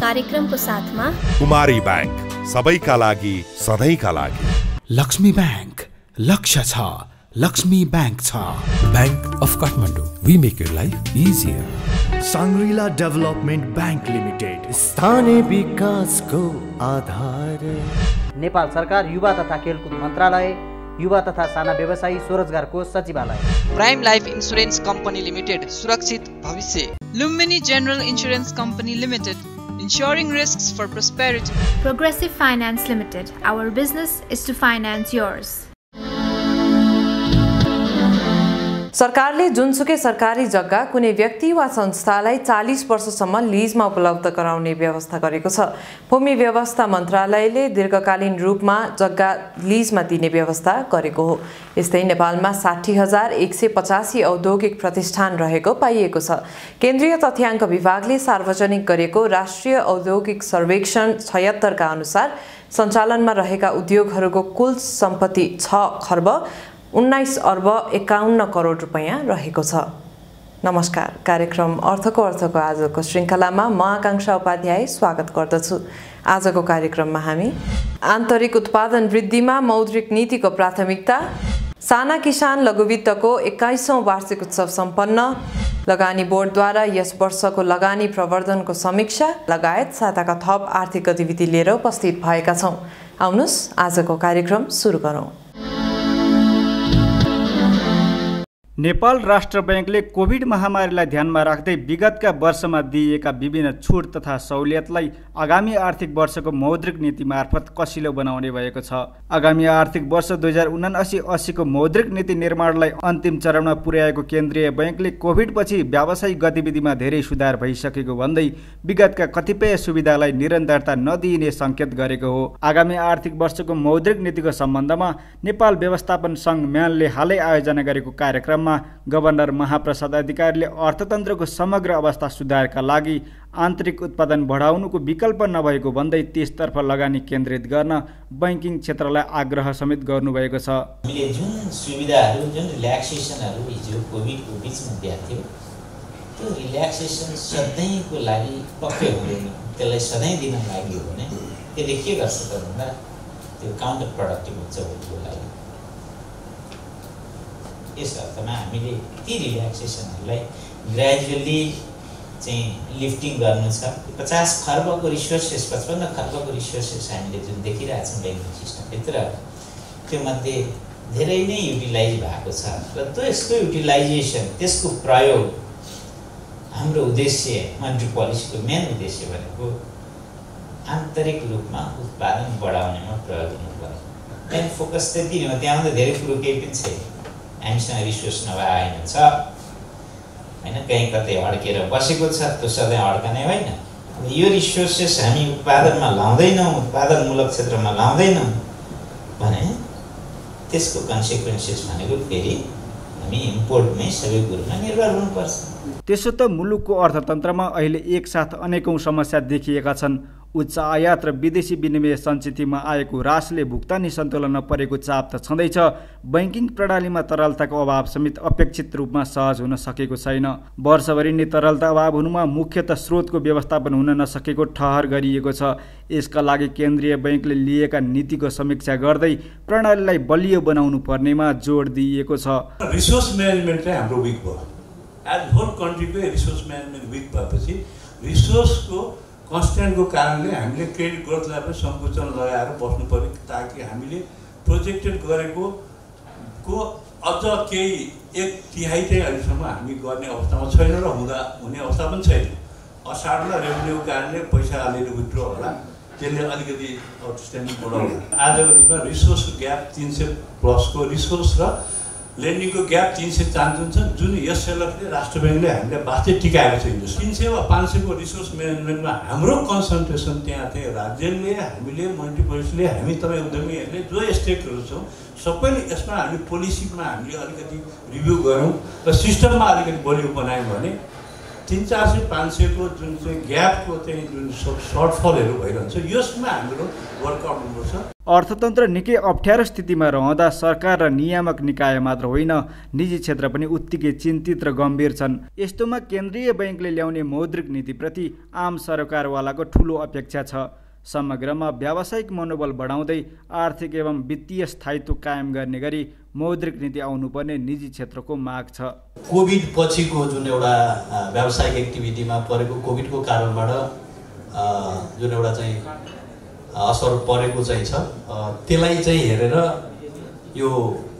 कार्यक्रमको साथमा कुमारी बैंक सबैका लागि सधैँका लागि। लक्ष्मी बैंक लक्ष्य छ, लक्ष्मी बैंक छ। Bank of Kathmandu, we make your life easier. Shangrila development bank limited, स्थानीय विकासको आधार। नेपाल सरकार युवा तथा खेलकुद मन्त्रालय, युवा तथा साना व्यवसायी स्वरोजगार कोष सचिवालय। Prime life insurance company limited, सुरक्षित भविष्य। Lumbini general insurance company limited, ensuring risks for prosperity. Progressive Finance Limited, our business is to finance yours. सरकारले जुनसुकै सरकारी जग्गा कुनै व्यक्ति वा संस्थालाई 40 वर्षसम्म लिजमा उपलब्ध गराउने व्यवस्था गरेको छ। भूमि व्यवस्था मन्त्रालयले दीर्घकालीन रूपमा जग्गा लिजमा दिने व्यवस्था गरेको हो। यस्तै नेपालमा 60,185 औद्योगिक प्रतिष्ठान रहेको पाइएको छ। केन्द्रीय तथ्याङ्क विभागले सार्वजनिक गरेको राष्ट्रिय औद्योगिक सर्वेक्षण 76 का अनुसार सञ्चालनमा रहेका उद्योगहरूको कुल सम्पत्ति 6 खर्ब 19 अर्ब 51 करोड रुपैयाँ रहेको छ। नमस्कार, कार्यक्रम अर्थको आजको श्रृङ्खलामा म आकांक्षा उपाध्याय स्वागत गर्दछु। आजको कार्यक्रममा हामी आन्तरिक उत्पादन वृद्धिमा मौद्रिक नीतिको प्राथमिकता, साना किसान लघुवित्तको 21औं वार्षिक उत्सव सम्पन्न, लगानी बोर्डद्वारा यस वर्षको लगानी प्रवर्धनको समीक्षा लगायत साताका थप आर्थिक गतिविधि लिएर उपस्थित भएका छौँ। आउनुहोस् आजको कार्यक्रम सुरु गरौँ। नेपाल राष्ट्र बैंकले कोभिड महामारीलाई ध्यानमा राख्दै विगतका वर्षमा दिइएका विभिन्न छुट तथा सहुलियतलाई आगामी आर्थिक वर्षको मौद्रिक नीति मार्फत कसिलो बनाउने भएको छ। आगामी आर्थिक वर्ष 2079-80 को मौद्रिक नीति निर्माणलाई अन्तिम चरणमा पुर्याएको केन्द्रीय बैंकले कोभिडपछि व्यावसायिक गतिविधिमा धेरै सुधार भइसकेको भन्दै विगतका कतिपय सुविधालाई निरन्तरता नदिइने सङ्केत गरेको हो। आगामी आर्थिक वर्षको मौद्रिक नीतिको सम्बन्धमा नेपाल व्यवस्थापन सङ्घ म्यानले हालै आयोजना गरेको कार्यक्रममा गभर्नर महाप्रसाद अधिकारीले अर्थतन्त्रको समग्र अवस्था सुधारका लागि आन्तरिक उत्पादन बढाउनुको विकल्प नभएको भन्दै त्यसतर्फ लगानी केन्द्रित गर्न बैंकिङ क्षेत्रलाई आग्रह समेत गर्नुभएको छ। हामीले जुन सुविधाहरू, जुन रिल्याक्सेसनहरू हिजो कोभिडको बिचमा दिएको थियो, त्यो रिल्याक्सेसन सधैँको लागि पक्कै हुँदैन। त्यसलाई सधैँ दिन लाग्यो भने त्यसले के गर्छ त भन्दा त्यो काउन्टर प्रोडक्टिभ हुन्छ उनीहरूको लागि। यस अर्थमा हामीले ती रिल्याक्सेसनहरूलाई ग्रेजुअली चाहिँ लिफ्टिङ गर्नु छ। 50 खर्बको रिसोर्सेस, 55 खर्बको रिसोर्सेस हामीले जुन देखिरहेछौँ ब्याङ्किङ सिस्टमभित्र, त्योमध्ये धेरै नै युटिलाइज भएको छ र त्यसको युटिलाइजेसन, त्यसको प्रयोग हाम्रो उद्देश्य, मन्ट्री पोलिसीको मेन उद्देश्य भनेको आन्तरिक रूपमा उत्पादन बढाउनेमा प्रयोग हुनु पर्यो। मेन फोकस त्यति नै हो। त्यहाँ त धेरै कुरो केही पनि छैन। हामीसँग रिसोर्स नभए होइन छ होइन, कहीँ कतै अड्केर बसेको छ, त्यो सधैँ अड्कने होइन। अब यो रिसोर्सेस हामी उत्पादनमा लाउँदैनौँ, उत्पादनमूलक क्षेत्रमा लाउँदैनौँ भने त्यसको कन्सिक्वेन्सेस भनेको फेरि हामी इम्पोर्टमै सबै कुरोमा निर्भर हुनुपर्छ। त्यसो त मुलुकको अर्थतन्त्रमा अहिले एकसाथ अनेकौं समस्या देखिएका छन्। उच्च आयात र विदेशी विनिमय सञ्चितमा आएको ह्रासले भुक्तानी सन्तुलनमा परेको चाप त छँदैछ। बैंकिङ प्रणालीमा तरलताको अभाव समेत अपेक्षित रूपमा सहज हुन सकेको छैन। वर्षभरि नै तरलता अभाव हुनुमा मुख्यतः स्रोतको व्यवस्थापन हुन नसकेको ठहर गरिएको छ। यसका लागि केन्द्रीय बैंकले लिएका नीतिको समीक्षा गर्दै प्रणालीलाई बलियो बनाउनु पर्नेमा जोड दिइएको छ। रिसोर्स म्यानेजमेन्ट चाहिँ हाम्रो विक भयो। एज होल कन्ट्रीको रिसोर्स म्यानेजमेन्ट विक भएपछि रिसोर्सको कन्स्ट्यान्टको कारणले हामीले क्रेडिट ग्रोथलाई पनि सङ्कुचन लगाएर बस्नु पर्यो, ताकि हामीले प्रोजेक्टेड गरेको अझ केही 1/3 चाहिँ अहिलेसम्म हामी गर्ने अवस्थामा छैन र हुने अवस्था पनि छैन। असाढमा रेभेन्यूको कारणले पैसा अलिअलि विथड्र होला, त्यसले अलिकति आउटस्ट्यान्डिङ बढाउला। आजको दिनमा रिसोर्स ग्याप 300+ को रिसोर्स र लेन्डिङको ग्याप 300 छ, जुन यस सेलफले राष्ट्र ब्याङ्कले हामीलाई वास्तै टिकाएको छ। 300 वा 500 को रिसोर्स म्यानेजमेन्टमा हाम्रो कन्सन्ट्रेसन त्यहाँ चाहिँ राज्यले, हामीले, मन्ट्री पोलिसीले, हामी तपाईँ उद्यमीहरूले जो स्टेकहरू छौँ सबैले यसमा हामीले पोलिसीमा हामीले अलिकति रिभ्यू गरौँ र सिस्टममा अलिकति बलियो बनायौँ भने 300-500 को जुन चाहिँ ग्यापको चाहिँ जुन सर्टफलहरू भइरहन्छ यसमा हाम्रो वर्कआउट हुनुपर्छ। अर्थतन्त्र निकै अप्ठ्यारो स्थितिमा रहँदा सरकार र नियामक निकाय मात्र होइन निजी क्षेत्र पनि उत्तिकै चिन्तित र गम्भीर छन्। यस्तोमा केन्द्रीय बैंकले ल्याउने मौद्रिक नीतिप्रति आम सरकारवालाको ठूलो अपेक्षा छ। समग्रमा व्यावसायिक मनोबल बढाउँदै आर्थिक एवं वित्तीय स्थायित्व कायम गर्ने गरी मौद्रिक नीति आउनुपर्ने निजी क्षेत्रको माग छ। कोभिड पछिको जुन एउटा व्यावसायिक एक्टिभिटीमा परेको कोभिडको कारणबाट जुन एउटा चाहिँ असर परेको चाहिँ छ, त्यसलाई चाहिँ हेरेर यो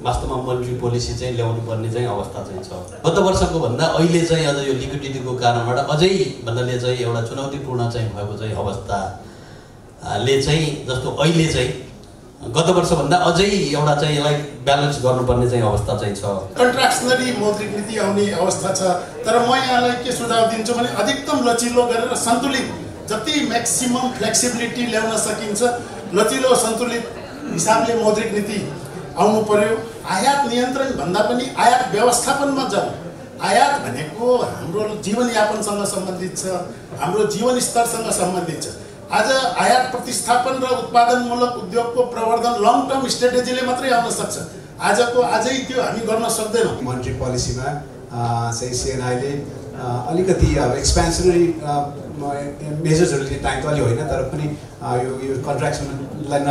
वास्तवमा मोनेटरी पोलिसी चाहिँ ल्याउनु पर्ने चाहिँ अवस्था चाहिँ छ। गत वर्षको भन्दा अहिले चाहिँ अझ यो लिक्विडिटीको कारणबाट अझै भन्नाले चाहिँ एउटा चुनौतीपूर्ण चाहिँ भएको चाहिँ अवस्थाले चाहिँ जस्तो अहिले चाहिँ गत वर्षभन्दा अझै एउटा चाहिँ यसलाई ब्यालेन्स गर्नुपर्ने चाहिँ अवस्था चाहिँ छ। कन्ट्राक्सनरी मौद्रिक नीति आउने अवस्था छ, तर म यहाँलाई के सुझाव दिन्छु भने अधिकतम लचिलो गरेर सन्तुलित, जति म्याक्सिमम फ्लेक्सिबिलिटी ल्याउन सकिन्छ लचिलो सन्तुलित हिसाबले मौद्रिक नीति आउनु पर्यो। आयात नियन्त्रण भन्दा पनि आयात व्यवस्थापनमा जाउँ। आयात भनेको हाम्रो जीवनयापनसँग सम्बन्धित छ, हाम्रो जीवनस्तरसँग सम्बन्धित छ। आज आयात प्रतिस्थापन र उत्पादनमूलक उद्योगको प्रवर्धन लङ टर्म स्ट्रेटेजीले मात्रै आउन सक्छ। आजको आजै त्यो हामी गर्न सक्दैनौँ। मोनेटरी पोलिसीमा चाहिँ सिएनआईले अलिकति अब एक्सपेन्सनरी मेजर्सहरू लिने टाइम त अलि होइन, तर पनि यो कन्ट्राक्सनलाई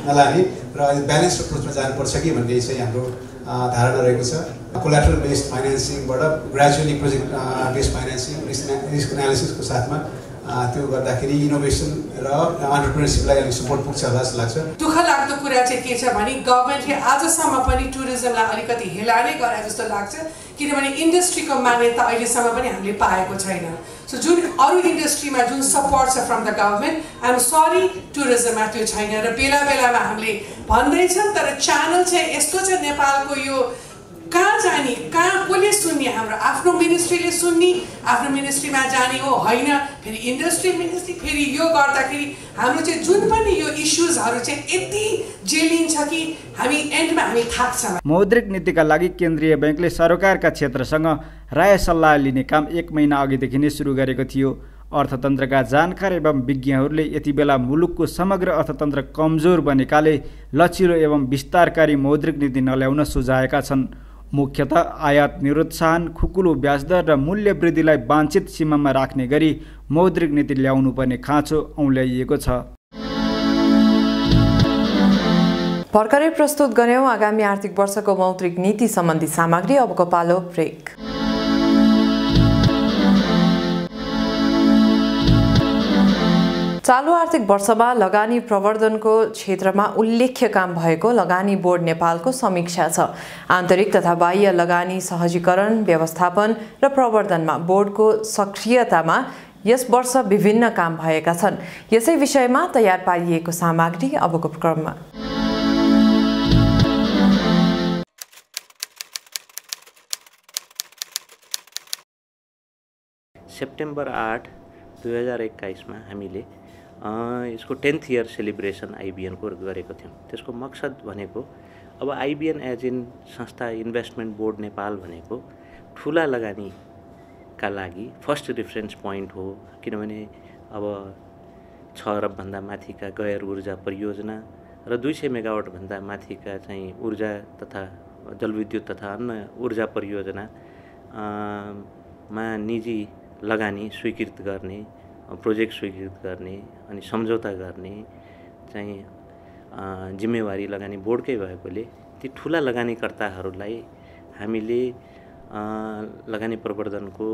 नलाने र ब्यालेन्स अप्रोचमा जानुपर्छ कि भन्ने चाहिँ हाम्रो धारणा रहेको छ। कोल्याटरल बेस्ड फाइनेन्सिङबाट gradually project based financing risk एनालिसिसको साथमा त्यो गर्दाखेरि इनोभेसन र एन्टरप्रेन्योरसिपलाई अलिक सपोर्ट पुग्छ होला जस्तो लाग्छ। दुःख लाग्दो कुरा चाहिँ के छ भने गभर्मेन्टले आजसम्म पनि टुरिज्मलाई अलिकति हेला नै गरे जस्तो लाग्छ, किनभने इन्डस्ट्रीको मान्यता अहिलेसम्म पनि हामीले पाएको छैन। सो जुन अरू इन्डस्ट्रीमा जुन सपोर्ट छ from the government, I am sorry टुरिज्ममा त्यो छैन। र बेला बेलामा हामीले भन्दैछौँ, तर च्यानल चाहिँ यस्तो छ नेपालको यो कहाँ जाने, कहाँ कसले सुन्ने, हाम्रो आफ्नो मिनिस्ट्रीले सुन्ने, आफ्नो मिनिस्ट्रीमा जाने हो होइन, फेरि इन्डस्ट्री मिनिस्ट्री, फेरि यो गर्दाखेरि हाम्रो चाहिँ जुन पनि यो इस्युजहरू चाहिँ यति जेलिन्छ कि हामी एन्डमा हामी थाक्छौँ। मौद्रिक नीतिका लागि केन्द्रीय बैंकले सरकारका क्षेत्रसँग राय सल्लाह लिने काम 1 महिना अघिदेखि नै सुरु गरेको थियो। अर्थतन्त्रका जानकार एवं विज्ञहरूले यति बेला मुलुकको समग्र अर्थतन्त्र कमजोर बनेकाले लचिलो एवं विस्तारकारी मौद्रिक नीति नल्याउन सुझाएका छन्। मुख्यतः आयात निरुत्साहन, खुकुलो ब्याजदर र मूल्य वृद्धिलाई वाञ्छित सीमामा राख्ने गरी मौद्रिक नीति ल्याउनुपर्ने खाँचो औँल्याइएको छ। भर्खरै प्रस्तुत गर्यौं आगामी आर्थिक वर्षको मौद्रिक नीति सम्बन्धी सामग्री। अबको पालो ब्रेक। चालू आर्थिक वर्षमा लगानी प्रवर्धनको क्षेत्रमा उल्लेख्य काम भएको लगानी बोर्ड नेपालको समीक्षा छ। आन्तरिक तथा बाह्य लगानी सहजीकरण, व्यवस्थापन र प्रवर्धनमा बोर्डको सक्रियतामा यस वर्ष विभिन्न काम भएका छन्। यसै विषयमा तयार पारिएको सामग्री अबको क्रममा। सेप्टेम्बर 8, 2021 मा हामीले यसको 10th इयर सेलिब्रेसन आइबिएनको गरेको थियौँ। त्यसको मकसद भनेको अब आइबिएन एज इन संस्था इन्भेस्टमेन्ट बोर्ड नेपाल भनेको ठुला लगानीका लागि फर्स्ट रेफरेन्स पोइन्ट हो, किनभने अब 6 अरबभन्दा माथिका गैर ऊर्जा परियोजना र 200 मेगावाटभन्दा माथिका चाहिँ ऊर्जा तथा जलविद्युत तथा अन्य ऊर्जा परियोजना मा निजी लगानी स्वीकृत गर्ने, प्रोजेक्ट स्वीकृत गर्ने अनि सम्झौता गर्ने चाहिँ जिम्मेवारी लगानी बोर्डकै भएकोले ती ठुला लगानीकर्ताहरूलाई हामीले लगानी प्रवर्धनको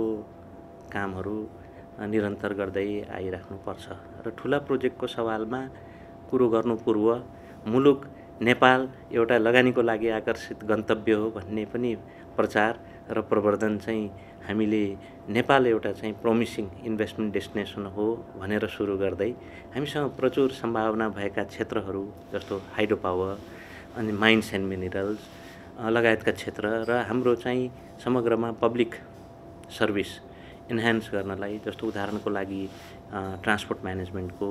कामहरू निरन्तर गर्दै आइराख्नुपर्छ। र ठुला प्रोजेक्टको सवालमा कुरो गर्नु पूर्व मुलुक नेपाल एउटा लगानीको लागि आकर्षित गन्तव्य हो भन्ने पनि प्रचार र प्रवर्धन चाहिँ हामीले नेपाल एउटा चाहिँ प्रोमिसिङ इन्भेस्टमेन्ट डेस्टिनेसन हो भनेर सुरु गर्दै हामीसँग प्रचुर सम्भावना भएका क्षेत्रहरू जस्तो हाइड्रो पावर अनि माइन्स एन्ड मिनरल्स लगायतका क्षेत्र र हाम्रो चाहिँ समग्रमा पब्लिक सर्भिस इन्हान्स गर्नलाई, जस्तो उदाहरणको लागि ट्रान्सपोर्ट म्यानेजमेन्टको,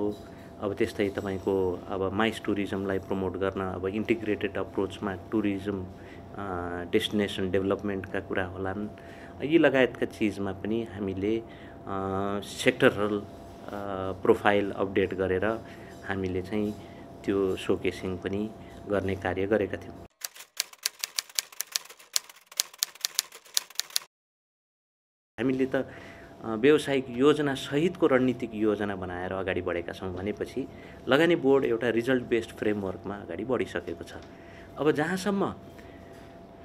अब त्यस्तै तपाईको अब माइस टुरिज्मलाई प्रमोट गर्न अब इन्टिग्रेटेड अप्रोचमा टुरिज्म डेस्टिनेसन डेभलपमेन्टका कुरा होलान्। यी लगायतका चिजमा पनि हामीले सेक्टरल प्रोफाइल अपडेट गरेर हामीले चाहिँ त्यो सोकेसिङ पनि गर्ने कार्य गरेका थियौँ। हामीले त व्यावसायिक योजना सहितको रणनीतिक योजना बनाएर अगाडि बढेका छौँ भनेपछि लगानी बोर्ड एउटा रिजल्ट बेस्ड फ्रेमवर्कमा अगाडि बढिसकेको छ। अब जहाँसम्म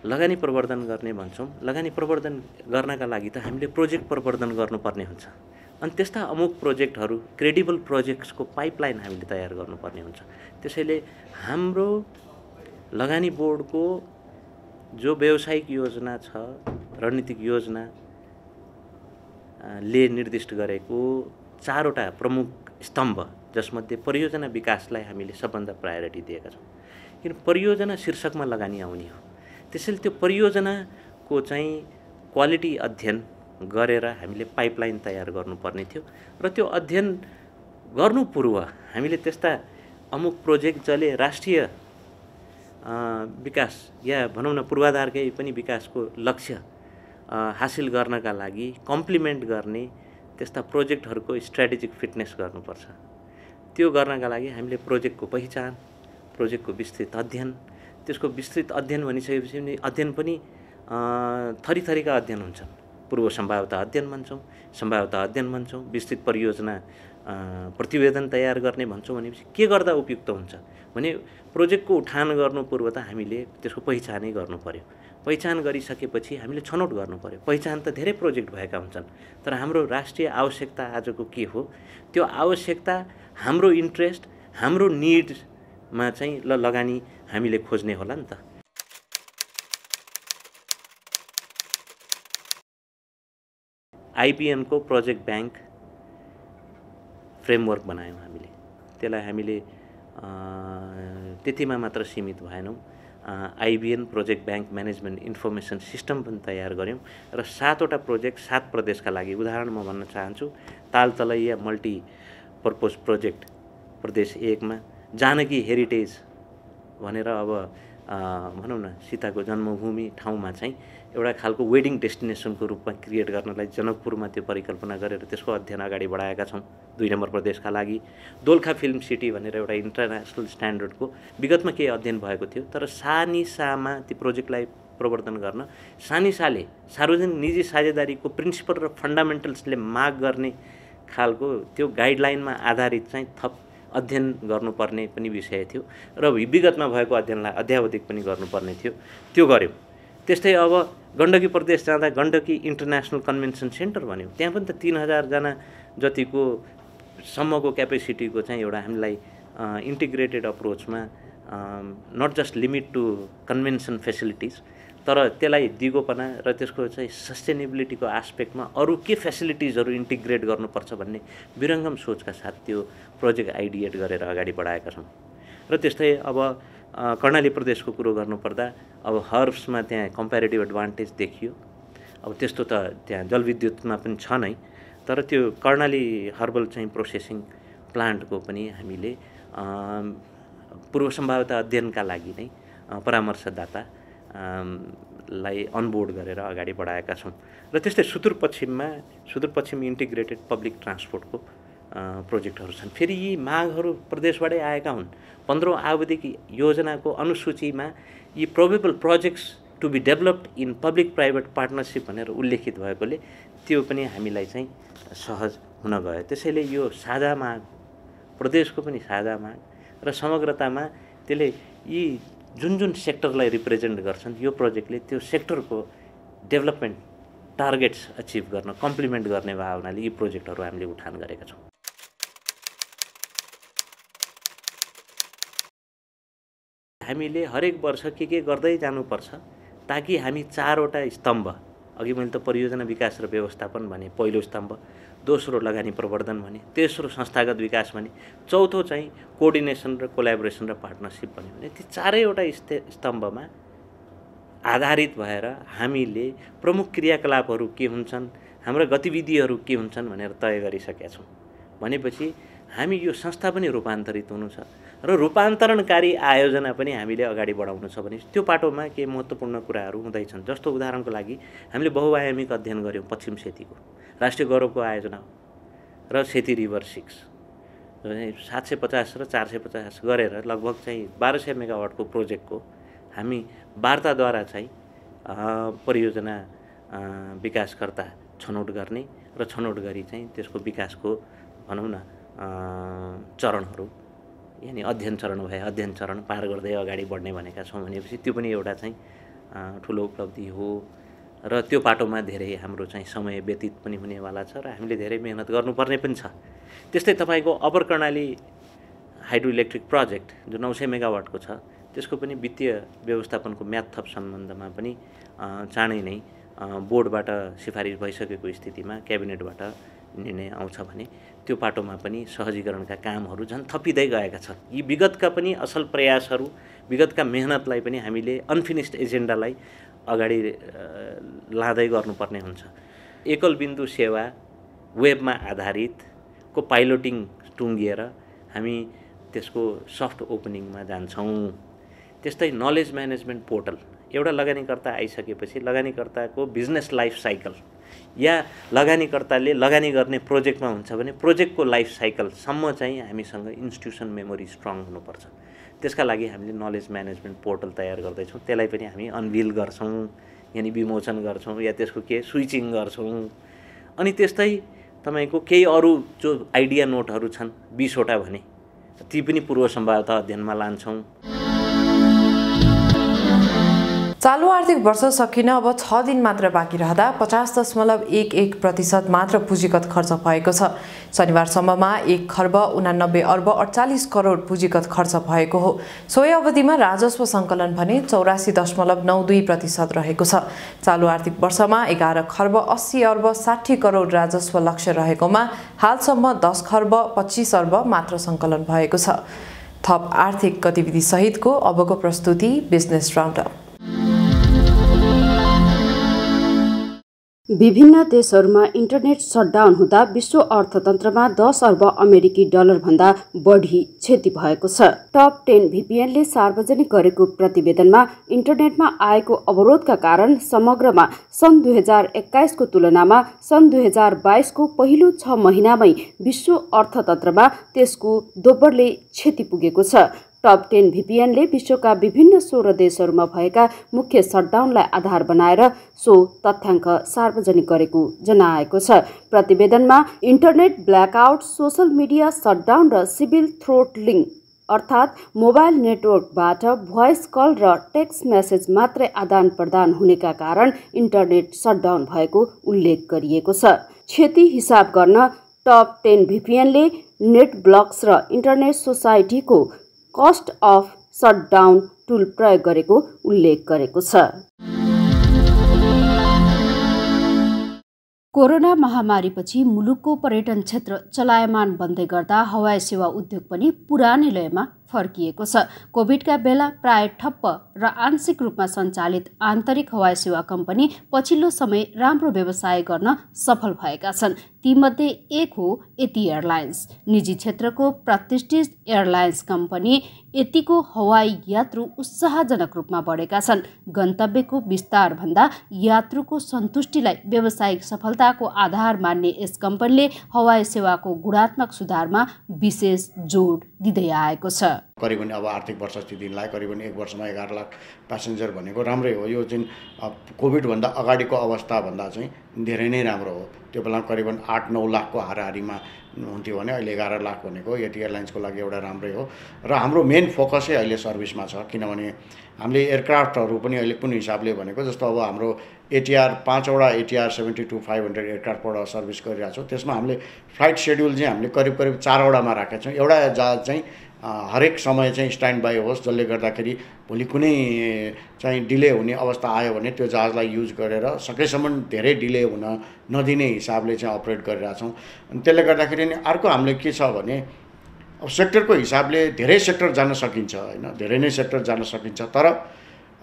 लगानी प्रवर्धन गर्ने भन्छौँ, लगानी प्रवर्धन गर्नका लागि त हामीले प्रोजेक्ट प्रवर्धन गर्नुपर्ने हुन्छ अनि त्यस्ता अमुक प्रोजेक्टहरू क्रेडिबल प्रोजेक्ट्सको पाइपलाइन हामीले तयार गर्नुपर्ने हुन्छ। त्यसैले हाम्रो लगानी बोर्डको जो व्यावसायिक योजना छ, रणनीतिक योजना ले निर्दिष्ट गरेको 4वटा प्रमुख स्तम्भ जसमध्ये परियोजना विकासलाई हामीले सबभन्दा प्रायोरिटी दिएका छौँ। किन परियोजना शीर्षकमा लगानी आउने हो, त्यसैले त्यो परियोजनाको चाहिँ क्वालिटी अध्ययन गरेर हामीले पाइपलाइन तयार गर्नुपर्ने थियो र त्यो अध्ययन गर्नु पूर्व हामीले त्यस्ता अमुक प्रोजेक्ट जसले राष्ट्रिय विकास या भनौँ न पूर्वाधारकै पनि विकासको लक्ष्य हासिल गर्नका लागि कम्प्लिमेन्ट गर्ने त्यस्ता प्रोजेक्टहरूको स्ट्र्याटेजिक फिटनेस गर्नुपर्छ। त्यो गर्नका लागि हामीले प्रोजेक्टको पहिचान, प्रोजेक्टको विस्तृत अध्ययन, त्यसको विस्तृत अध्ययन भनिसकेपछि अध्ययन पनि थरीथरीका अध्ययन हुन्छन्। पूर्व सम्भाव्यता अध्ययन भन्छौँ, सम्भाव्यता अध्ययन भन्छौँ, विस्तृत परियोजना प्रतिवेदन तयार गर्ने भन्छौँ। भनेपछि के गर्दा उपयुक्त हुन्छ भने प्रोजेक्टको उठान गर्नु पूर्व त हामीले त्यसको पहिचानै गर्नु पर्यो। पहिचान गरिसकेपछि हामीले छनौट गर्नु पर्यो। पहिचान त धेरै प्रोजेक्ट भएका हुन्छन्, तर हाम्रो राष्ट्रिय आवश्यकता आजको के हो, त्यो आवश्यकता हाम्रो इन्ट्रेस्ट, हाम्रो निड्समा चाहिँ लगानी हामीले खोज्ने होला नि त। आइबिएन को प्रोजेक्ट ब्याङ्क फ्रेमवर्क बनायौँ हामीले। त्यसलाई हामीले त्यतिमा मात्र सीमित भएनौँ। IBN project bank management information system पनि तयार गऱ्यौँ र 7वटा प्रोजेक्ट 7 प्रदेशका लागि, उदाहरण म भन्न चाहन्छु, तालतलैया मल्टिपर्पोज प्रोजेक्ट प्रदेश 1 मा, जानकी हेरिटेज भनेर अब भनौँ न सीताको जन्मभूमि ठाउँमा चाहिँ एउटा खालको वेडिङ डेस्टिनेसनको रूपमा क्रिएट गर्नलाई जनकपुरमा त्यो परिकल्पना गरेर त्यसको अध्ययन अगाडि बढाएका छौँ 2 नम्बर प्रदेशका लागि। दोलखा फिल्म सिटी भनेर एउटा इन्टरनेसनल स्ट्यान्डर्डको विगतमा केही अध्ययन भएको थियो, तर सानिसामा ती प्रोजेक्टलाई प्रवर्धन गर्न सानिसाले सार्वजनिक निजी साझेदारीको प्रिन्सिपल र फन्डामेन्टल्सले माग गर्ने खालको त्यो गाइडलाइनमा आधारित चाहिँ थप अध्ययन गर्नुपर्ने पनि विषय थियो र विगतमा भएको अध्ययनलाई अध्यावधिक पनि गर्नुपर्ने थियो, त्यो गऱ्यौँ। त्यस्तै अब गण्डकी प्रदेश जाँदा गण्डकी इन्टरनेसनल कन्भेन्सन सेन्टर भन्यो, त्यहाँ पनि त 3000 जना जतिको सम्मको क्यापेसिटीको चाहिँ एउटा हामीलाई इन्टिग्रेटेड अप्रोचमा not just limit to convention facilities, तर त्यसलाई दिगोपना र त्यसको चाहिँ सस्टेनेबिलिटीको एस्पेक्टमा अरू के फेसिलिटिजहरू इन्टिग्रेट गर्नुपर्छ भन्ने विरङ्गम सोचका साथ त्यो प्रोजेक्ट आइडिएट गरेर अगाडि बढाएका छौँ। र त्यस्तै अब कर्णाली प्रदेशको कुरो गर्नुपर्दा अब हर्ब्समा त्यहाँ कम्पेरेटिभ एडभान्टेज देखियो। अब त्यस्तो त त्यहाँ जलविद्युतमा पनि छ नै, तर त्यो कर्णाली हर्बल चाहिँ प्रोसेसिङ प्लान्टको पनि हामीले पूर्व सम्भाव्यता अध्ययनका लागि नै परामर्शदाता लाई अनबोर्ड गरेर अगाडि बढाएका छौँ। र त्यस्तै सुदूरपश्चिम इन्टिग्रेटेड पब्लिक ट्रान्सपोर्टको प्रोजेक्टहरू छन्। फेरि यी मागहरू प्रदेशबाटै आएका हुन्। 15औं आवधिक योजनाको अनुसूचीमा यी probable projects to be developed in public private partnership भनेर उल्लेखित भएकोले त्यो पनि हामीलाई चाहिँ सहज हुन गयो। त्यसैले यो साझा माग, प्रदेशको पनि साझा माग र समग्रतामा त्यसले यी जुन सेक्टरलाई रिप्रेजेन्ट गर्छन्, यो प्रोजेक्टले त्यो सेक्टरको डेभलपमेन्ट टार्गेट्स अचिभ गर्न कम्प्लिमेन्ट गर्ने भावनाले यी प्रोजेक्टहरू हामीले उठान गरेका छौँ। हामीले हरेक वर्ष के गर्दै जानुपर्छ ताकि हामी 4वटा स्तम्भ, अघि मैले त परियोजना विकास र व्यवस्थापन भने पहिलो स्तम्भ, दोस्रो लगानी प्रवर्धन भने, तेस्रो संस्थागत विकास भने, चौथो चाहिँ कोअर्डिनेसन र कोल्याबोरेसन र पार्टनरसिप भने ती 4वटा स्तम्भमा आधारित भएर हामीले प्रमुख क्रियाकलापहरू के हुन्छन्, हाम्रा गतिविधिहरू के हुन्छन् भनेर तय गरिसकेका छौँ। भनेपछि हामी यो संस्था पनि रूपान्तरित हुनु छ र रूपान्तरणकारी आयोजना पनि हामीले अगाडि बढाउनु छ भने त्यो पाटोमा के महत्त्वपूर्ण कुराहरू हुँदैछन्। जस्तो उदाहरणको लागि हामीले बहुआयामिक अध्ययन गऱ्यौँ पश्चिम सेतीको, राष्ट्रिय गौरवको आयोजना हो र सेती रिभर 6 750 र 450 गरेर लगभग चाहिँ 1200 मेगावाटको प्रोजेक्टको हामी वार्ताद्वारा चाहिँ परियोजना विकासकर्ता छनौट गर्ने र छनौट गरी चाहिँ त्यसको विकासको भनौँ न चरणहरू यानि अध्ययन चरण भए अध्ययन चरण पार गर्दै अगाडि बढ्ने भनेका छौँ भनेपछि त्यो पनि एउटा चाहिँ ठुलो उपलब्धि हो र त्यो पाटोमा धेरै हाम्रो चाहिँ समय व्यतीत पनि हुनेवाला छ र हामीले धेरै मेहनत गर्नुपर्ने पनि छ। त्यस्तै तपाईँको अपर कर्णाली हाइड्रो इलेक्ट्रिक प्रोजेक्ट जो 900 मेगावाटको छ त्यसको पनि वित्तीय व्यवस्थापनको म्याद थप सम्बन्धमा पनि चाँडै नै बोर्डबाट सिफारिस भइसकेको स्थितिमा क्याबिनेटबाट निर्णय आउँछ भने त्यो पाटोमा पनि सहजीकरणका कामहरू झन् थपिँदै गएका छन्। यी विगतका पनि असल प्रयासहरू विगतका मेहनतलाई पनि हामीले अनफिनिस्ड एजेन्डालाई अगाडि लाँदै गर्नुपर्ने हुन्छ। एकल बिन्दु सेवा वेबमा आधारितको पाइलोटिङ टुङ्गिएर हामी त्यसको सफ्ट ओपनिङमा जान्छौँ। त्यस्तै नलेज म्यानेजमेन्ट पोर्टल एउटा लगानीकर्ता आइसकेपछि लगानीकर्ताको बिजनेस लाइफ साइकल या लगानीकर्ताले लगानी गर्ने प्रोजेक्टमा हुन्छ भने प्रोजेक्टको लाइफ साइकलसम्म चाहिँ हामीसँग इन्स्टिट्युसन मेमोरी स्ट्रङ हुनुपर्छ। त्यसका लागि हामीले नलेज म्यानेजमेन्ट पोर्टल तयार गर्दैछौँ। त्यसलाई पनि हामी अनभिल गर्छौँ यानि विमोचन गर्छौँ या त्यसको के स्विचिङ गर्छौँ। अनि त्यस्तै तपाईँको केही अरू जो आइडिया नोटहरू छन् 20 वटा भने ती पनि पूर्व सम्भाव्यता अध्ययनमा लान्छौँ। चालु आर्थिक वर्ष सकिन अब 6 दिन मात्र बाँकी रहँदा 50.11% मात्र पुँजीगत खर्च भएको छ। शनिबारसम्ममा 1,89,48 करोड पुँजीगत खर्च भएको हो। सोही अवधिमा राजस्व सङ्कलन भने 84.92% रहेको छ। चालु आर्थिक वर्षमा 11,80,60 करोड राजस्व लक्ष्य रहेकोमा हालसम्म 10,25 मात्र सङ्कलन भएको छ। थप आर्थिक गतिविधि सहितको अबको प्रस्तुति बिजनेस राउन्डअप। विभिन्न देशहरूमा इन्टरनेट सटडाउन हुँदा विश्व अर्थतन्त्रमा 10 अर्ब अमेरिकी डलर भन्दा बढी क्षति भएको छ। टप 10 VPNले सार्वजनिक गरेको प्रतिवेदनमा इन्टरनेटमा आएको अवरोधका कारण समग्रमा सन् 2021 को तुलनामा सन् 2022 को पहिलो 6 महिनामै विश्व अर्थतन्त्रमा त्यसको दोब्बरले क्षति पुगेको छ। टप 10 VPNले विश्वका विभिन्न 16 देशहरूमा भएका मुख्य सटडाउनलाई आधार बनाएर सो तथ्याङ्क सार्वजनिक गरेको जनाएको छ। प्रतिवेदनमा internet blackout, social media shutdown र सिभिल थ्रोटलिङ अर्थात् मोबाइल नेटवर्कबाट भोइस कल र टेक्स्ट मेसेज मात्रै आदान प्रदान हुनेका कारण इन्टरनेट सटडाउन भएको उल्लेख गरिएको छ। क्षति हिसाब गर्न टप 10 VPNले नेट ब्लक्स र इन्टरनेट सोसाइटीको कस्ट अफ सटडाउन टुल प्रयोग गरेको उल्लेख गरेको छ। कोरोना महामारीपछि मुलुकको पर्यटन क्षेत्र चलायमान बन्दै गर्दा हवाई सेवा उद्योग पनि पुरानै लयमा फर्किएको छ। कोभिडका बेला प्राय ठप्प र आंशिक रूपमा सञ्चालित आन्तरिक हवाई सेवा कम्पनी पछिल्लो समय राम्रो व्यवसाय गर्न सफल भएका छन्। तीमध्ये एक हो यति एयरलाइन्स। निजी क्षेत्रको प्रतिष्ठित एयरलाइन्स कम्पनी यतिको हवाई यात्रु उत्साहजनक रूपमा बढेका छन्। गन्तव्यको विस्तार भन्दा यात्रुको सन्तुष्टिलाई व्यावसायिक सफलताको आधार मान्ने यस कम्पनीले हवाई सेवाको गुणात्मक सुधारमा विशेष जोड दिँदै आएको छ। करिबन अब आर्थिक वर्ष स्थितिलाई करिबन 1 वर्षमा 11 लाख प्यासेन्जर भनेको राम्रै हो। यो जुन कोभिडभन्दा अगाडिको अवस्थाभन्दा चाहिँ धेरै नै राम्रो हो। त्यो बेला करिबन 8-9 लाखको हाराहारीमा हुन्थ्यो भने अहिले 11 लाख भनेको यति एयरलाइन्सको लागि एउटा राम्रै हो। र हाम्रो मेन फोकसै अहिले सर्भिसमा छ, किनभने हामीले एयरक्राफ्टहरू पनि अहिले कुन हिसाबले भनेको जस्तो अब हाम्रो ATR 5वटा ATR 72-500 एयरक्राफ्टबाट सर्भिस गरिरहेको छौँ। त्यसमा हामीले फ्लाइट सेड्युल चाहिँ हामीले करिब 4वटामा राखेका छौँ। एउटा जहाज चाहिँ हरेक समय चाहिँ स्ट्यान्ड बाई होस्, जसले गर्दाखेरि भोलि कुनै चाहिँ डिले हुने अवस्था आयो भने त्यो जहाजलाई युज गरेर सकेसम्म धेरै डिले हुन नदिने हिसाबले चाहिँ अपरेट गरिरहेछौँ। अनि त्यसले गर्दाखेरि नि अर्को हामीले के छ भने अब सेक्टरको हिसाबले धेरै सेक्टर जान सकिन्छ हैन, धेरै नै सेक्टर जान सकिन्छ, तर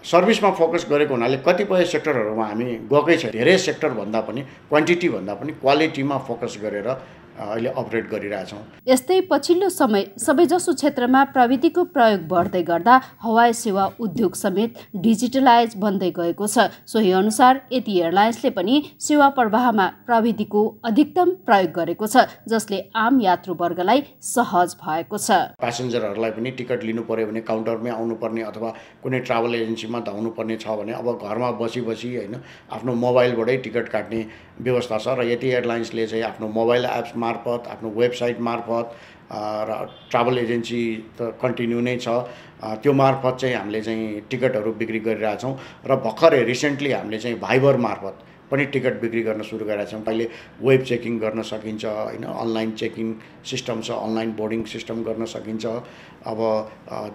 सर्भिसमा फोकस गरेको हुनाले कतिपय सेक्टरहरूमा हामी गएकै छ। धेरै सेक्टर भन्दा पनि क्वान्टिटी भन्दा पनि क्वालिटीमा फोकस गरेर अहिले अपरेट गरिरहेछौँ। यस्तै पछिल्लो समय सबैजसो क्षेत्रमा प्रविधिको प्रयोग बढ्दै गर्दा हवाई सेवा उद्योग समेत डिजिटलाइज बन्दै गएको छ। सोही अनुसार यति एयरलाइन्सले पनि सेवा प्रवाहमा प्रविधिको अधिकतम प्रयोग गरेको छ, जसले आम यात्रुवर्गलाई सहज भएको छ। प्यासेन्जरहरूलाई पनि टिकट लिनु पर्यो भने काउन्टरमै आउनुपर्ने अथवा कुनै ट्राभल एजेन्सीमा धाउनु पर्ने छ भने अब घरमा बसी होइन आफ्नो मोबाइलबाटै टिकट काट्ने व्यवस्था छ। र यति एयरलाइन्सले चाहिँ आफ्नो मोबाइल एप्स मार्फत, आफ्नो वेबसाइट मार्फत र ट्राभल एजेन्सी त कन्टिन्यू नै छ, त्यो मार्फत चाहिँ हामीले चाहिँ टिकटहरू बिक्री गरिरहेछौँ। र भर्खरै रिसेन्टली हामीले चाहिँ भाइबर मार्फत पनि टिकट बिक्री गर्न सुरु गरेका छौँ। अहिले वेब चेकिङ गर्न सकिन्छ होइन, अनलाइन चेकिङ सिस्टम छ, अनलाइन बोर्डिङ सिस्टम गर्न सकिन्छ। अब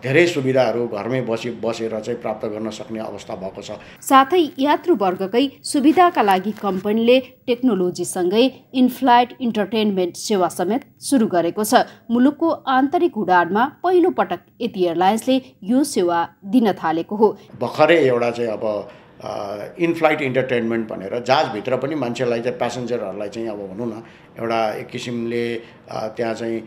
धेरै सुविधाहरू घरमै बसेर चाहिँ प्राप्त गर्न सक्ने अवस्था भएको छ। साथै यात्रुवर्गकै सुविधाका लागि कम्पनीले टेक्नोलोजीसँगै इनफ्लाइट इन्टरटेनमेन्ट सेवा समेत सुरु गरेको छ। मुलुकको आन्तरिक उडानमा पहिलो पटक यति एयरलाइन्सले यो सेवा दिन थालेको हो। भर्खरै एउटा चाहिँ अब इनफ्लाइट इन्टरटेनमेन्ट भनेर जहाजभित्र पनि मान्छेलाई चाहिँ प्यासेन्जरहरूलाई चाहिँ अब भनौँ न एउटा एक किसिमले त्यहाँ चाहिँ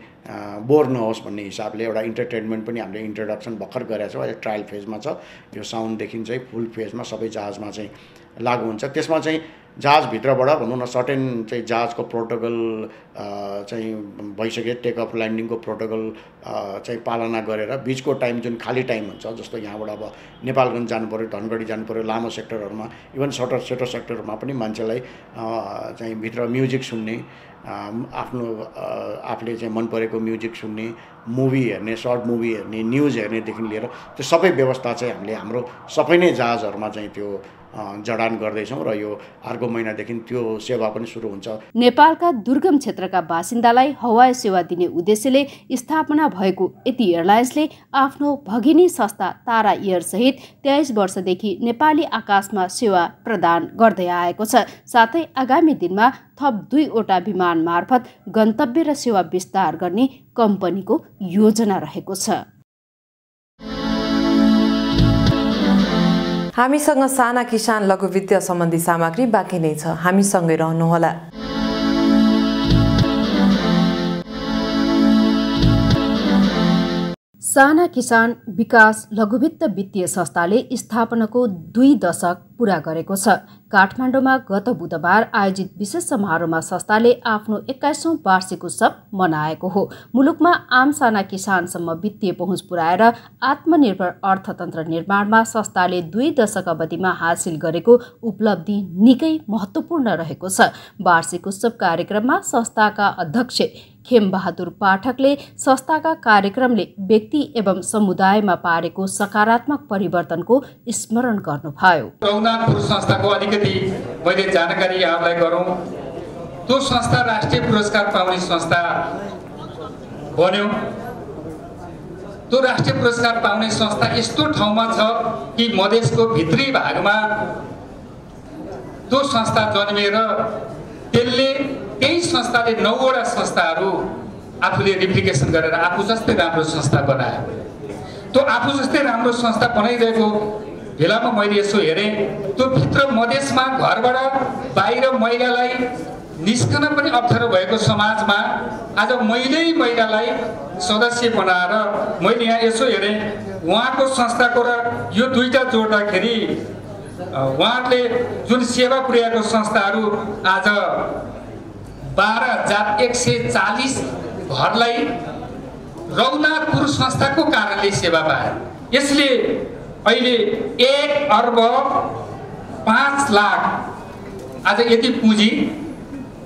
बोर नहोस् भन्ने हिसाबले एउटा इन्टरटेनमेन्ट पनि हामीले इन्ट्रोडक्सन भर्खर गरेका छौँ। अहिले ट्रायल फेजमा छ। यो साउन्डदेखि चाहिँ फुल फेजमा सबै जहाजमा चाहिँ लागु हुन्छ। त्यसमा चाहिँ जहाजभित्रबाट भनौँ न सर्टेन चाहिँ जहाजको प्रोटोकल चाहिँ भइसक्यो, टेकअफ ल्यान्डिङको प्रोटोकल चाहिँ पालना गरेर बिचको टाइम जुन खाली टाइम हुन्छ, जस्तो यहाँबाट अब नेपालगञ्ज जानु पऱ्यो, धनगढी जानु पऱ्यो, लामो सेक्टरहरूमा इभन सर्टर सेक्टरहरूमा पनि मान्छेलाई चाहिँ भित्र म्युजिक सुन्ने, आफ्नो आफूले चाहिँ मन परेको म्युजिक सुन्ने, मुभी हेर्ने, सर्ट मुभी हेर्ने, न्युज हेर्नेदेखि लिएर त्यो सबै व्यवस्था चाहिँ हामीले हाम्रो सबै नै जहाजहरूमा चाहिँ त्यो जडान गर्दैछौँ र यो अर्को महिनादेखि त्यो सेवा पनि सुरु हुन्छ। नेपालका दुर्गम क्षेत्रका बासिन्दालाई हवाई सेवा दिने उद्देश्यले स्थापना भएको यति एयरलाइन्सले आफ्नो भगिनी संस्था तारा एयर सहित 23 वर्षदेखि नेपाली आकाशमा सेवा प्रदान गर्दै आएको छ। साथै आगामी दिनमा थप 2वटा विमान मार्फत गन्तव्य र सेवा विस्तार गर्ने कम्पनीको योजना रहेको छ। हामीसँग साना किसान लघु वित्त सम्बन्धी सामग्री बाँकी नै छ, हामीसँगै रहनुहोला। साना किसान विकास लघुवित्त वित्तीय संस्थाले स्थापनाको 2 दशक पूरा गरेको छ। काठमाडौँमा गत बुधबार आयोजित विशेष समारोहमा संस्थाले आफ्नो 21औं वार्षिक उत्सव मनाएको हो। मुलुकमा आम साना किसानसम्म वित्तीय पहुँच पुर्याएर आत्मनिर्भर अर्थतन्त्र निर्माणमा संस्थाले 2 दशक अवधिमा हासिल गरेको उपलब्धि निकै महत्त्वपूर्ण रहेको छ। वार्षिक उत्सव कार्यक्रममा संस्थाका अध्यक्ष खेमबहादुर पाठकले संस्थाका कार्यक्रमले व्यक्ति एवं समुदायमा पारेको सकारात्मक परिवर्तनको स्मरण गर्नुभयो। रघुनाथपुर संस्थाको अलिकति मैले जानकारी यहाँलाई गरौँ। त्यो संस्था राष्ट्रिय पुरस्कार पाउने संस्था बन्यो। त्यो राष्ट्रिय पुरस्कार पाउने संस्था यस्तो ठाउँमा छ कि मधेसको भित्री भागमा त्यो संस्था जन्मिएर त्यसले केही संस्थाले 9वटा संस्थाहरू आफूले रिप्लिकेसन गरेर आफू जस्तै राम्रो संस्था बनायो। त्यो आफू जस्तै राम्रो संस्था बनाइरहेको बेलामा मैले यसो हेरेँ, त्यो भित्र मधेसमा घरबाट बाहिर महिलालाई निस्कन पनि अप्ठ्यारो भएको समाजमा आज महिलालाई सदस्य बनाएर मैले यहाँ यसो हेरेँ। उहाँको संस्थाको र यो दुईटा जोड्दाखेरि उहाँले जुन सेवा पुर्याएको संस्थाहरू आज 12,140 घरलाई रघुनाथपुर संस्थाको कारणले सेवा पाए। यसले अहिले 1,05,00,000 आज यति पुँजी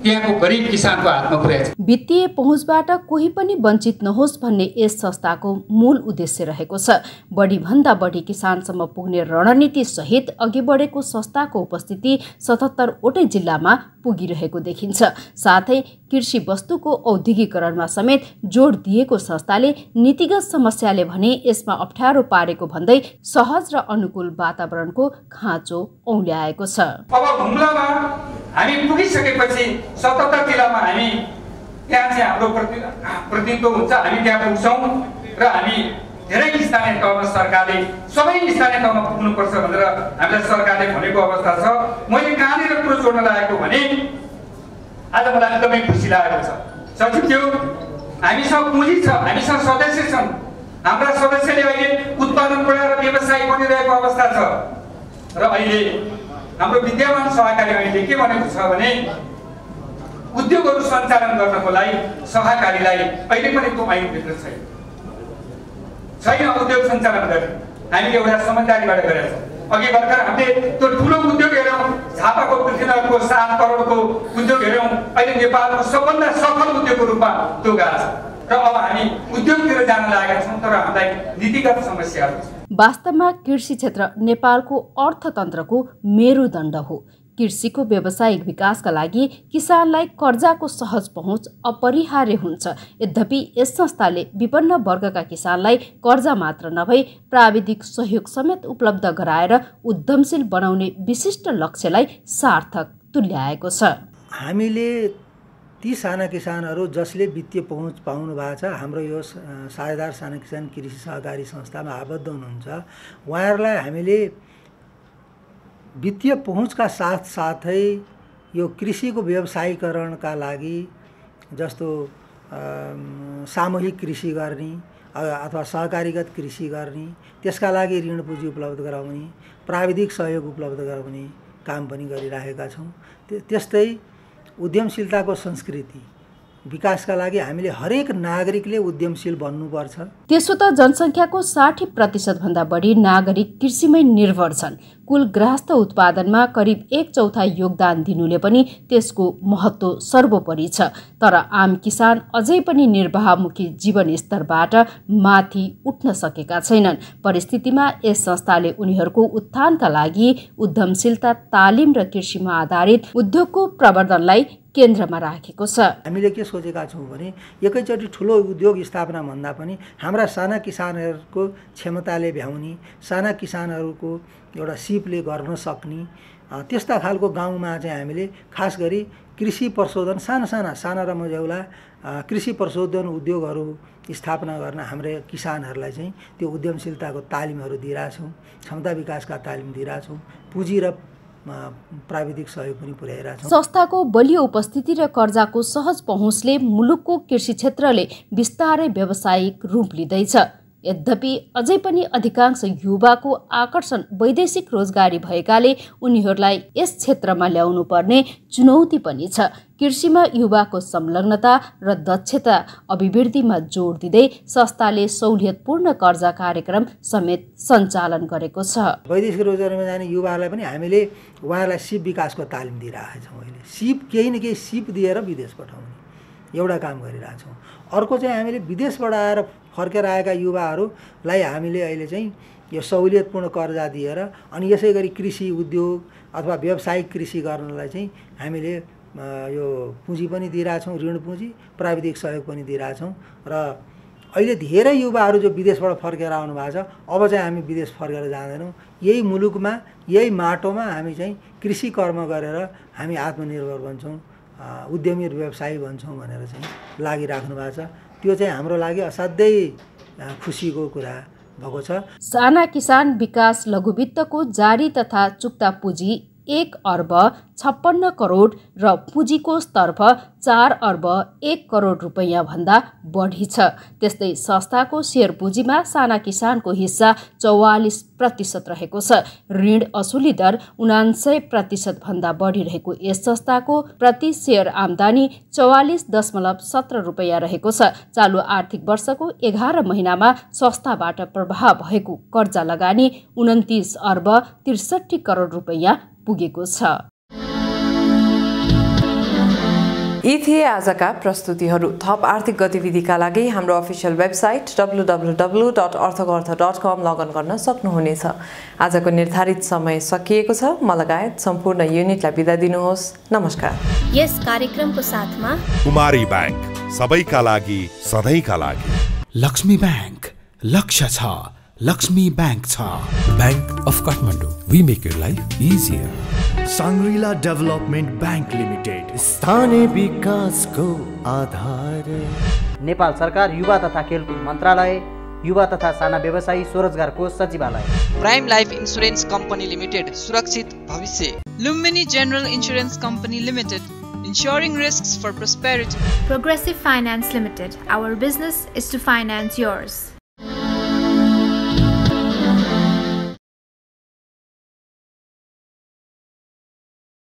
त्यहाँको गरिब किसानको हातमा पुर्याएको छ। वित्तीय पहुँचबाट कोही पनि वञ्चित नहोस् भन्ने यस संस्थाको मूल उद्देश्य रहेको छ। बढीभन्दा बढी किसानसम्म पुग्ने रणनीति सहित अघि बढेको संस्थाको उपस्थिति 77वटै जिल्लामा पुगिरहेको देखिन्छ। साथै कृषि वस्तुको औद्योगिकरणमा समेत जोड दिएको संस्थाले नीतिगत समस्याले भने यसमा अप्ठ्यारो पारेको भन्दै सहज र अनुकूल वातावरणको खाँचो औल्याएको छ। अब हुम्लामा हामी पुगिसकेपछि 77 जिल्लामा हामी त्यहाँ चाहिँ हाम्रो प्रतिनिधित्व हुन्छ। हामी त्यहाँ पुग्छौँ र हामी धेरै स्थानीय तहमा सरकारले सबै स्थानीय तहमा पुग्नुपर्छ भनेर हामीलाई सरकारले भनेको अवस्था छ। मैले कहाँनिर कुरो जोड्न लागेको भने आज मलाई एकदमै खुसी लागेको छ। सचिवज्यू, हामीसँग पुँजी छ, हामीसँग सदस्य छन्, हाम्रा सदस्यले अहिले उत्पादन बढाएर व्यवसाय बनिरहेको अवस्था छ र अहिले हाम्रो विद्यमान सहकारी ऐनले के भनेको छ भने उद्योगहरू सञ्चालन गर्नको लागि सहकारीलाई अहिले पनि त्यो ऐनभित्र छैन उद्योग सञ्चालन गर्ने। हामीले एउटा समझदारीबाट गरेका छौँ। अघि भर्खर हामीले त्यो ठुलो उद्योग हेऱ्यौँ, झापाको पृथ्वीनगरको 7 करोडको उद्योग हेऱ्यौँ, अहिले नेपालको सबभन्दा सफल उद्योगको रूपमा त्यो गएको छ र अब हामी उद्योगतिर जान लागेका छौँ, तर हामीलाई नीतिगत समस्याहरू छ। वास्तवमा कृषि क्षेत्र नेपालको अर्थतन्त्रको मेरुदण्ड हो। कृषिको व्यावसायिक विकासका लागि किसानलाई कर्जाको सहज पहुँच अपरिहार्य हुन्छ। यद्यपि यस संस्थाले विभिन्न वर्गका किसानलाई कर्जा मात्र नभई प्राविधिक सहयोग समेत उपलब्ध गराएर उद्यमशील बनाउने विशिष्ट लक्ष्यलाई सार्थक तुल्याएको छ। हामीले ती साना किसानहरू जसले वित्तीय पहुँच पाउनु भएको छ, हाम्रो यो साझेदार साना किसान कृषि सहकारी संस्थामा आबद्ध हुनुहुन्छ, उहाँहरूलाई हामीले वित्तीय पहुँचका साथसाथै यो कृषिको व्यवसायीकरणका लागि जस्तो सामूहिक कृषि गर्ने अथवा सहकारीगत कृषि गर्ने, त्यसका लागि ऋण पुँजी उपलब्ध गराउने, प्राविधिक सहयोग उपलब्ध गराउने काम पनि गरिरहेका छौँ। त्यस्तै उद्यमशीलताको संस्कृति विकासका लागि हामीले हरेक नागरिकले उद्यमशील बन्नुपर्छ। त्यसो त जनसङ्ख्याको 60% भन्दा बढी नागरिक कृषिमै निर्भर छन्। कुल गृहस्थ उत्पादनमा करिब 1/4 योगदान दिनुले पनि त्यसको महत्त्व सर्वोपरि छ। तर आम किसान अझै पनि निर्वाहमुखी जीवनस्तरबाट माथि उठ्न सकेका छैनन्। परिस्थितिमा यस संस्थाले उनीहरूको उत्थानका लागि उद्यमशीलता तालिम र कृषिमा आधारित उद्योगको प्रवर्धनलाई केन्द्रमा राखेको छ। हामीले के सोचेका छौँ भने एकैचोटि ठुलो उद्योग स्थापना भन्दा पनि हाम्रा साना किसानहरूको क्षमताले भ्याउने, साना किसानहरूको एउटा सिपले गर्न सक्ने त्यस्ता खालको गाउँमा चाहिँ हामीले खास गरी कृषि प्रशोधन साना र मझौला कृषि प्रशोधन उद्योगहरू स्थापना गर्न हाम्रा किसानहरूलाई चाहिँ त्यो उद्यमशीलताको तालिमहरू दिइरहेछौँ, क्षमता विकासका तालिम दिइरहेछौँ, पुँजी र प्राविधिक सहयोग पनि पुर्याइरहेका छौँ। संस्थाको बलियो उपस्थिति र कर्जाको सहज पहुँचले मुलुकको कृषि क्षेत्रले बिस्तारै व्यावसायिक रूप लिँदैछ। यद्यपि अझै पनि अधिकांश युवाको आकर्षण वैदेशिक रोजगारी भएकाले उनीहरूलाई यस क्षेत्रमा ल्याउनु पर्ने चुनौती पनि छ। कृषिमा युवाको संलग्नता र दक्षता अभिवृद्धिमा जोड दिँदै संस्थाले सहुलियतपूर्ण कर्जा कार्यक्रम समेत सञ्चालन गरेको छ। वैदेशिक रोजगारीमा जाने युवाहरूलाई पनि हामीले उहाँहरूलाई सिप विकासको तालिम दिइरहेका छौँ। अहिले सिप केही न केही सिप दिएर विदेश पठाउने एउटा काम गरिरहेछौँ। अर्को चाहिँ हामीले विदेशबाट आएर फर्केर आएका युवाहरूलाई हामीले अहिले चाहिँ यो सहुलियतपूर्ण कर्जा दिएर अनि यसै गरी कृषि उद्योग अथवा व्यावसायिक कृषि गर्नलाई चाहिँ हामीले यो पुँजी पनि दिइरहेछौँ, ऋण पुँजी, प्राविधिक सहयोग पनि दिइरहेछौँ। र अहिले धेरै युवाहरू जो विदेशबाट फर्केर आउनु भएको छ, अब चाहिँ हामी विदेश फर्केर जाँदैनौँ। यही मुलुकमा यही माटोमा हामी चाहिँ कृषि कर्म गरेर हामी आत्मनिर्भर बन्छौँ, उद्यमी व्यवसायी बन्छौँ भनेर चाहिँ लागिराख्नु भएको छ। त्यो चाहिँ हाम्रो लागि असाध्यै खुसीको कुरा भएको छ। साना किसान विकास लघुवित्तको जारी तथा चुक्ता पुँजी 1 अर्ब 56 करोड र पुँजीको तर्फ 4 अर्ब 1 करोड रुपैयाँ भन्दा बढी छ। त्यस्तै संस्थाको शेयर पुँजीमा साना किसानको हिस्सा 44% रहेको छ। ऋण असुली दर 79% भन्दा बढी रहेको यस संस्थाको प्रति शेयर आम्दानी 44.17 रुपैयाँ रहेको छ। चालु आर्थिक वर्षको 11 महिनामा संस्थाबाट प्रवाह भएको कर्जा लगानी 29 अर्ब 63 करोड रुपैयाँ पुगेको छ। यी थिए आजका प्रस्तुतिहरू। थप आर्थिक गतिविधिका लागि हाम्रो अफिसियल वेबसाइट www.arthagortha.com लगइन गर्न सक्नुहुनेछ। आजको निर्धारित समय सकिएको छ। म लगायत सम्पूर्ण युनिटलाई बिदा दिनुहोस्। नमस्कार। यस कार्यक्रमको साथमा कुमारी बैंक, सबैका लागि सधैँका लागि। लक्ष्मी बैंक, लक्ष्य छ, लक्ष्मी बैंक छ। Bank of Kathmandu, we make your life easier. Shangrila development bank limited, स्थानीय विकासको आधार। नेपाल सरकार युवा तथा खेलकुद मन्त्रालय, युवा तथा साना व्यवसायी स्वरोजगार कोष सचिवालय। Prime life insurance company limited, सुरक्षित भविष्य। Lumbini general insurance company limited, ensuring risks for prosperity. Progressive Finance Limited. Our business is to finance yours.